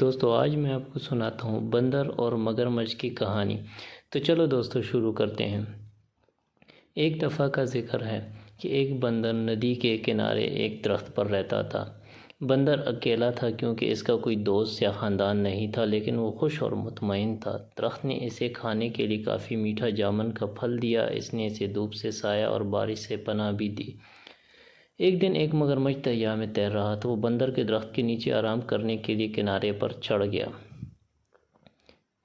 دوستو آج میں آپ کو سناتا ہوں بندر اور مگرمچھ کی کہانی۔ تو چلو دوستو شروع کرتے ہیں۔ ایک دفعہ کا ذکر ہے کہ ایک بندر ندی کے کنارے ایک درخت پر رہتا تھا۔ بندر اکیلا تھا کیونکہ اس کا کوئی دوست یا خاندان نہیں تھا، لیکن وہ خوش اور مطمئن تھا۔ درخت نے اسے کھانے کے لیے کافی میٹھا جامن کا پھل دیا۔ اس نے اسے دھوپ سے سایہ اور بارش سے پناہ بھی دی۔ ایک دن ایک مگرمچھ دریا میں تیر رہا تھا۔ وہ بندر کے درخت کے نیچے آرام کرنے کے لیے کنارے پر چڑھ گیا۔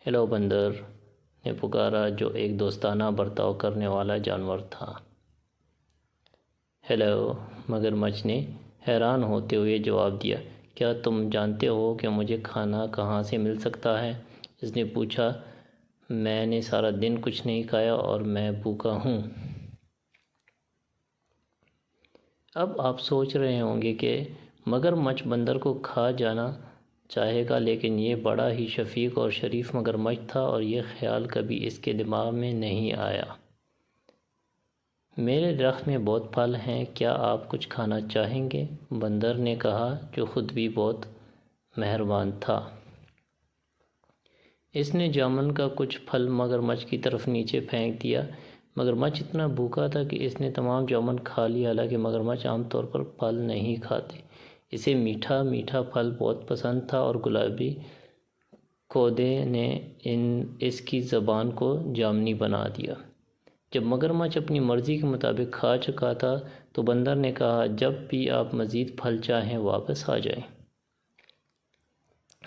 ہیلو بندر نے پکارا، جو ایک دوستانہ برتاؤ کرنے والا جانور تھا۔ ہیلو، مگرمچھ نے حیران ہوتے ہوئے جواب دیا، کیا تم جانتے ہو کہ مجھے کھانا کہاں سے مل سکتا ہے؟ اس نے پوچھا، میں نے سارا دن کچھ نہیں کھایا اور میں بھوکا ہوں۔ اب آپ سوچ رہے ہوں گے کہ مگرمچھ بندر کو کھا جانا چاہے گا، لیکن یہ بڑا ہی شفیق اور شریف مگرمچھ تھا اور یہ خیال کبھی اس کے دماغ میں نہیں آیا۔ میرے درخت میں بہت پھل ہیں، کیا آپ کچھ کھانا چاہیں گے؟ بندر نے کہا، جو خود بھی بہت مہربان تھا۔ اس نے جامن کا کچھ پھل مگرمچھ کی طرف نیچے پھینک دیا۔ مگرمچھ اتنا بھوکا تھا کہ اس نے تمام جامن کھا لیا۔ حالانکہ مگرمچھ عام طور پر پھل نہیں کھاتے، اسے میٹھا میٹھا پھل بہت پسند تھا اور گلابی کودے نے اس کی زبان کو جامنی بنا دیا۔ جب مگرمچھ اپنی مرضی کے مطابق کھا چکا تھا تو بندر نے کہا، جب بھی آپ مزید پھل چاہیں واپس آ جائیں۔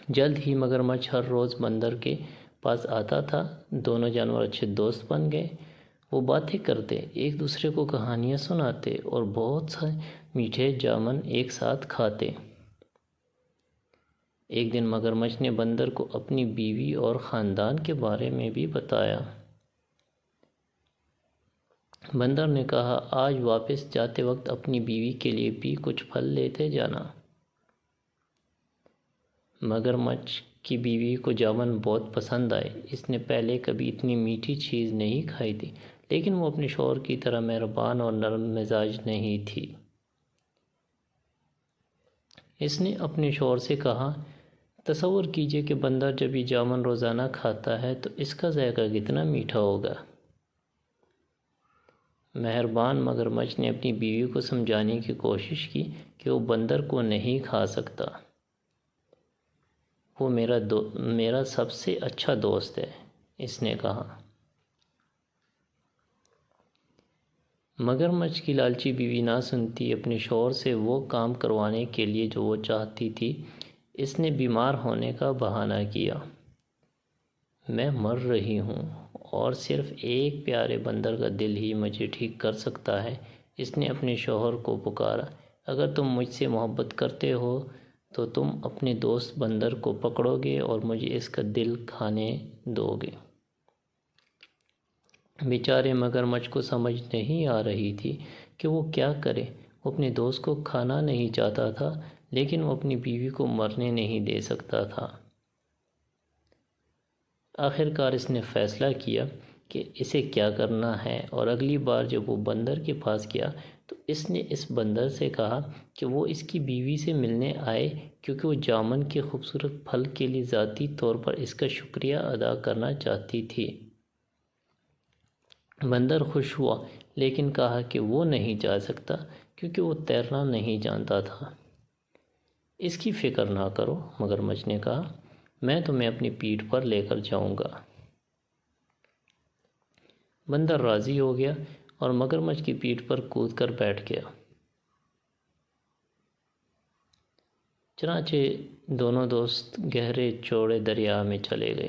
جلد ہی مگرمچھ ہر روز بندر کے پاس آتا تھا۔ دونوں جانور اچھے دوست بن گئے۔ وہ باتیں کرتے، ایک دوسرے کو کہانیاں سناتے اور بہت سے میٹھے جامن ایک ساتھ کھاتے۔ ایک دن مگرمچھ نے بندر کو اپنی بیوی اور خاندان کے بارے میں بھی بتایا۔ بندر نے کہا، آج واپس جاتے وقت اپنی بیوی کے لیے بھی کچھ پھل لیتے جانا۔ مگرمچھ کی بیوی کو جامن بہت پسند آئے۔ اس نے پہلے کبھی اتنی میٹھی چیز نہیں کھائی تھی، لیکن وہ اپنے شوہر کی طرح مہربان اور نرم مزاج نہیں تھی۔ اس نے اپنے شوہر سے کہا، تصور کیجئے کہ بندر جب یہ جامن روزانہ کھاتا ہے تو اس کا ذائقہ کتنا میٹھا ہوگا۔ مہربان مگرمچھ نے اپنی بیوی کو سمجھانے کی کوشش کی کہ وہ بندر کو نہیں کھا سکتا۔ وہ میرا سب سے اچھا دوست ہے، اس نے کہا۔ مگرمچھ کی لالچی بیوی نہ سنتی، اپنے شوہر سے وہ کام کروانے کے لیے جو وہ چاہتی تھی۔ اس نے بیمار ہونے کا بہانہ کیا، میں مر رہی ہوں اور صرف ایک پیارے بندر کا دل ہی مجھے ٹھیک کر سکتا ہے۔ اس نے اپنے شوہر کو پکارا، اگر تم مجھ سے محبت کرتے ہو تو تم اپنے دوست بندر کو پکڑو گے اور مجھے اس کا دل کھانے دو گے۔ بیچارے مگرمچھ کو سمجھ نہیں آ رہی تھی کہ وہ کیا کرے۔ وہ اپنے دوست کو کھانا نہیں چاہتا تھا، لیکن وہ اپنی بیوی کو مرنے نہیں دے سکتا تھا۔ آخرکار اس نے فیصلہ کیا کہ اسے کیا کرنا ہے، اور اگلی بار جب وہ بندر کے پاس گیا تو اس نے اس بندر سے کہا کہ وہ اس کی بیوی سے ملنے آئے، کیونکہ وہ جامن کے خوبصورت پھل کے لیے ذاتی طور پر اس کا شکریہ ادا کرنا چاہتی تھی۔ بندر خوش ہوا، لیکن کہا کہ وہ نہیں جا سکتا کیونکہ وہ تیرنا نہیں جانتا تھا۔ اس کی فکر نہ کرو، مگرمچھ نے کہا، میں تمہیں اپنی پیٹھ پر لے کر جاؤں گا۔ بندر راضی ہو گیا اور مگرمچھ کی پیٹھ پر کود کر بیٹھ گیا۔ چنانچہ دونوں دوست گہرے چوڑے دریا میں چلے گئے۔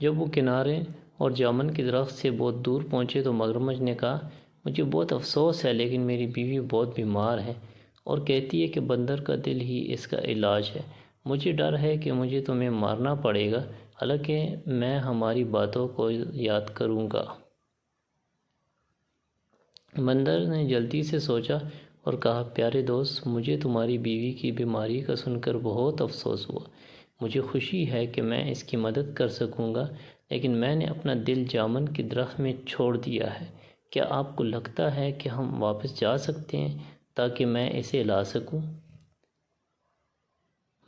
جب وہ کنارے اور جامن کے درخت سے بہت دور پہنچے تو مگرمچھ نے کہا، مجھے بہت افسوس ہے، لیکن میری بیوی بہت بیمار ہے اور کہتی ہے کہ بندر کا دل ہی اس کا علاج ہے۔ مجھے ڈر ہے کہ مجھے تمہیں مارنا پڑے گا، حالانکہ میں ہماری باتوں کو یاد کروں گا۔ بندر نے جلدی سے سوچا اور کہا، پیارے دوست، مجھے تمہاری بیوی کی بیماری کا سن کر بہت افسوس ہوا۔ مجھے خوشی ہے کہ میں اس کی مدد کر سکوں گا، لیکن میں نے اپنا دل جامن کے درخت میں چھوڑ دیا ہے۔ کیا آپ کو لگتا ہے کہ ہم واپس جا سکتے ہیں تاکہ میں اسے لا سکوں؟